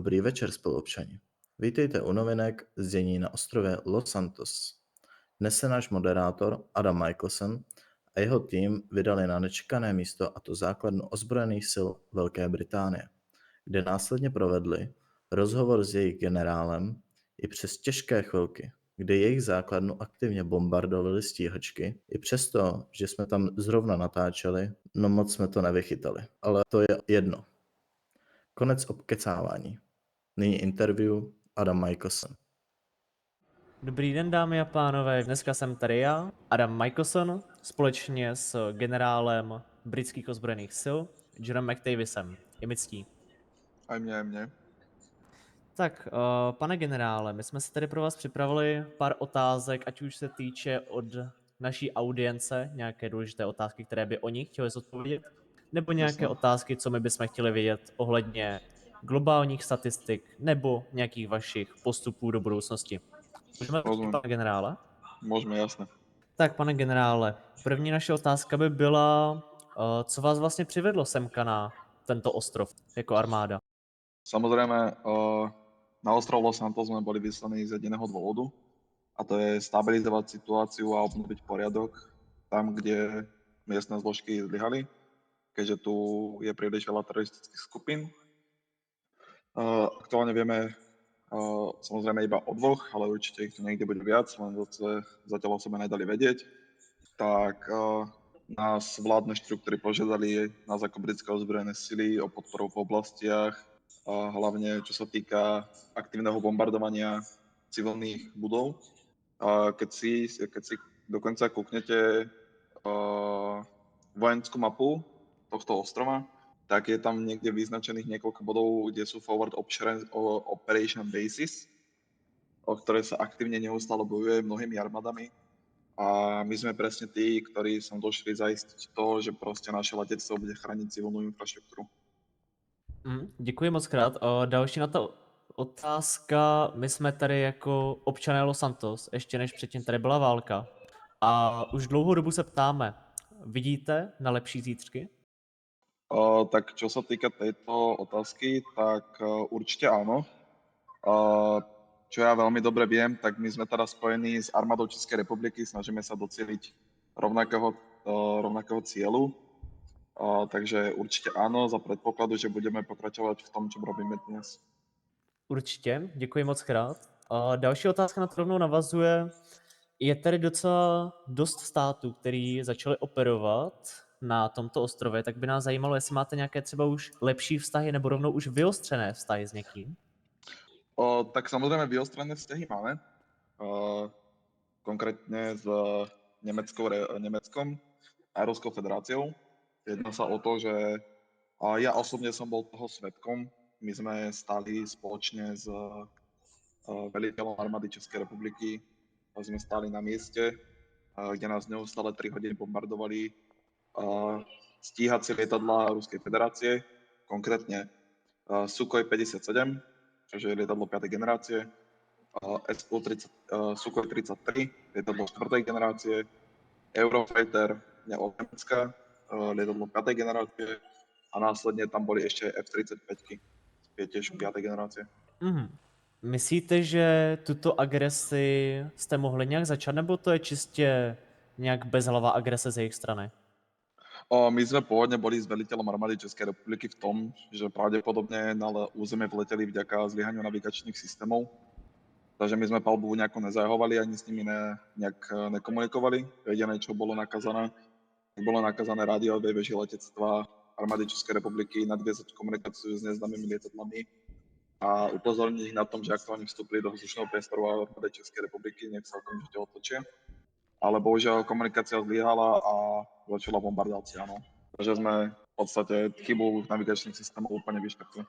Dobrý večer, spoluobčani. Vítejte u novinek z dění na ostrově Los Santos. Dnes se náš moderátor Adam Michelson a jeho tým vydali na nečekané místo, a to základnu ozbrojených sil Velké Británie, kde následně provedli rozhovor s jejich generálem i přes těžké chvilky, kdy jejich základnu aktivně bombardovali stíhačky, i přesto, že jsme tam zrovna natáčeli, no moc jsme to nevychytali. Ale to je jedno. Konec obkecávání. Nyní interview Adam Michelson. Dobrý den, dámy a pánové. Dneska jsem tady já, Adam Michelson, společně s generálem britských ozbrojených sil, Johnem McDavisem. Je mi ctí. A mě. Tak, pane generále, my jsme si tady pro vás připravili pár otázek, ať už se týče od naší audience, nějaké důležité otázky, které by oni chtěli zodpovědět, nebo nějaké Jasné. otázky, co my bychom chtěli vědět ohledně globálních statistik nebo nějakých vašich postupů do budoucnosti. Můžeme začít, Rozumím. pane generále? Môžeme, jasné. Tak, pane generále, první naše otázka by byla, co vás vlastně přivedlo semka na tento ostrov jako armáda? Samozrejme, na ostrov Los Santos sme boli vyslaní z jediného dôvodu, a to je stabilizovať situáciu a obnoviť poriadok tam, kde miestne zložky zlyhali, keďže tu je príliš veľa teroristických skupín. Aktuálne vieme samozrejme iba o dvoch, ale určite ich tu niekde bude viac, len zatiaľ o sebe nedali vedieť. Tak nás vládne štruktúry požiadali, nás ako britské ozbrojené sily, o podporu v oblastiach, a hlavne čo sa týka aktívneho bombardovania civilných budov. Keď si dokonca kúknete vojenskú mapu tohto ostrova, tak je tam niekde vyznačených niekoľko bodov, kde sú Forward Operation Bases, o ktoré sa aktívne neustále bojuje mnohými armádami. A my sme presne tí, ktorí som došli zaistiť to, že proste naše letectvo bude chrániť civilnú infraštruktúru. Děkuji moc krát. Další na to otázka. My jsme tady jako občané Los Santos, ještě než předtím tady byla válka. A už dlouhou dobu se ptáme, vidíte na lepší zítřky? Tak čo sa týka tejto otázky, tak určite áno. Čo ja veľmi dobre viem, tak my sme teda spojení s armádou Českej republiky, snažíme sa docieliť rovnakého cieľu. Takže určite áno, za predpokladu, že budeme pokračovať v tom, čo robíme dnes. Určitě, děkuji moc krát. Další otázka na to rovnou navazuje. Je tady docela dost států, který začaly operovat na tomto ostrově, tak by nás zajímalo, jestli máte nějaké třeba už lepší vztahy nebo rovnou už vyostřené vztahy s někým. Tak samozrejme vyostrené vzťahy máme. Konkrétne s Nemeckom a Ruskou federáciou. Jedná sa o to, že ja osobne som bol toho svedkom. My sme stáli spoločne s veliteľom armády Českej republiky. Sme stáli na mieste, kde nás neustále 3 hodiny bombardovali stíhacie lietadlá Ruskej federácie, konkrétne Sukhoi 57, čo je lietadlo 5. generácie, Sukhoi 33, lietadlo 4. generácie, Eurofighter od Nemecka, lietadlo 5. generácie, a následne tam boli ešte F-35, tiež 5. generácie. Myslíte, že tuto agresi jste mohli nějak začat, nebo to je čistě nějak bezhlavá agrese z jejich strany? My sme pôvodne boli s veliteľom armády Českej republiky v tom, že pravdepodobne na územie vleteli vďaka zlyhaniu navigačných systémov. Takže my sme palbu nejako nezahovali, ani s nimi nejak nekomunikovali. Jediné, čo bolo nakazané rádiové veži letectva armády Českej republiky nadviazať komunikáciu s neznámymi lietadlami a upozorniť ich na tom, že aktuálne vstúpili do vzdušného priestoru armády Českej republiky, nech sa okamžite otočia. Ale bohužiaľ komunikácia zlyhala a začala bombardácia, no. Takže sme v podstate chybu navigačních systémů úplně vyškrtli.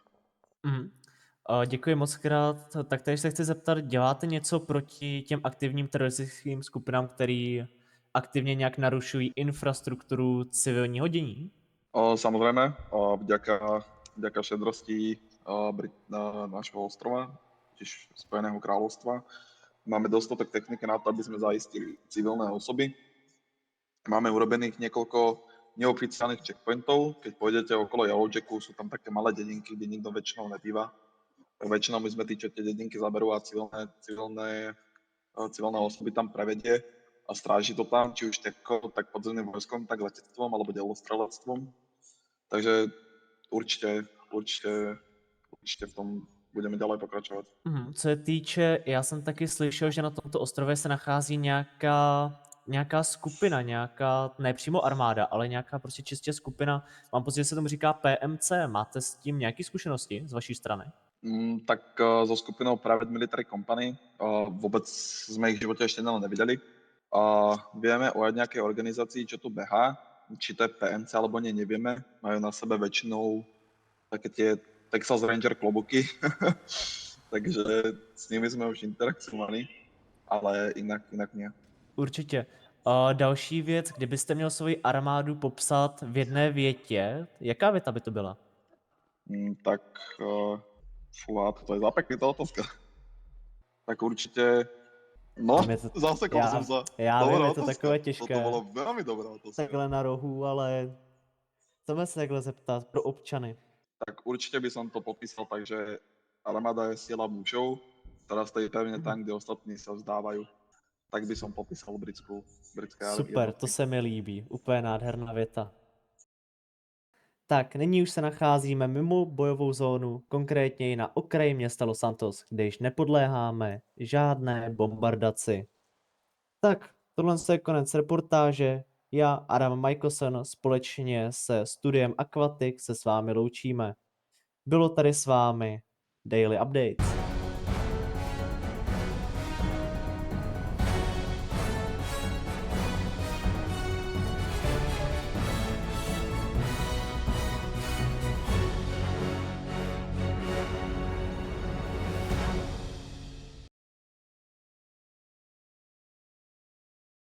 Děkuji moc krát. Taktéž se chci zeptat, děláte něco proti těm aktivním teroristickým skupinám, který aktivně nějak narušují infrastrukturu civilního dění? Samozrejme, vďaka šedrosti našeho ostrova, tiež Spojeného kráľovstva, máme dostatok techniky na to, aby sme zaistili civilné osoby. Máme urobených niekoľko neoficiálnych checkpointov. Keď pôjdete okolo Yellowjacku, sú tam také malé dedinky, kde nikto väčšinou nebýva. tak väčšinou my sme tí, čo tie dedinky zaberú a civilné osoby tam prevedie a stráži to tam, či už tak podzemným vojskom, tak letectvom alebo delostrelectvom. Takže určite v tom budeme ďalej pokračovať. Co se týče, já jsem taky slyšel, že na tomto ostrově se nachází nějaká skupina, ne přímo armáda, ale nějaká prostě čistě skupina, mám pocit, že se tomu říká PMC. Máte s tím nějaké zkušenosti z vaší strany? Tak so skupinou Private Military Company vôbec sme ich v živote ešte nevideli. Vieme o nejakej organizácii, čo tu behá, či to je PMC alebo nie, nevieme. Majú na sebe väčšinou také tie Texas Ranger klobuky, takže s nimi sme už interakciovali, ale inak nie. Určitě. Další věc, kdybyste měl svoji armádu popsat v jedné větě, jaká věta by to byla? Tak fúha, toto je zapeklitá otázka. Tak určite, no, Tam je to- zasekol já- som sa. já Dobrá vím, je to otázka. takové těžké. Toto bolo veľmi dobrá otázka. Takhle na rohu, ale chceme se takhle zeptat pro občany. Tak určite by som to popísal tak, že armáda je sila mužov, ktorá stojí pevne tam, kde ostatní sa vzdávajú. Tak by som popísal britské Super, to se mi líbí. Úplně nádherná věta. Tak, nyní už se nacházíme mimo bojovou zónu, konkrétně na okraji města Los Santos, kde již nepodléháme žádné bombardaci. Tak, tohle je konec reportáže. Já, Adam Michelson, společně se studiem Aquatic se s vámi loučíme. Bylo tady s vámi Daily Updates.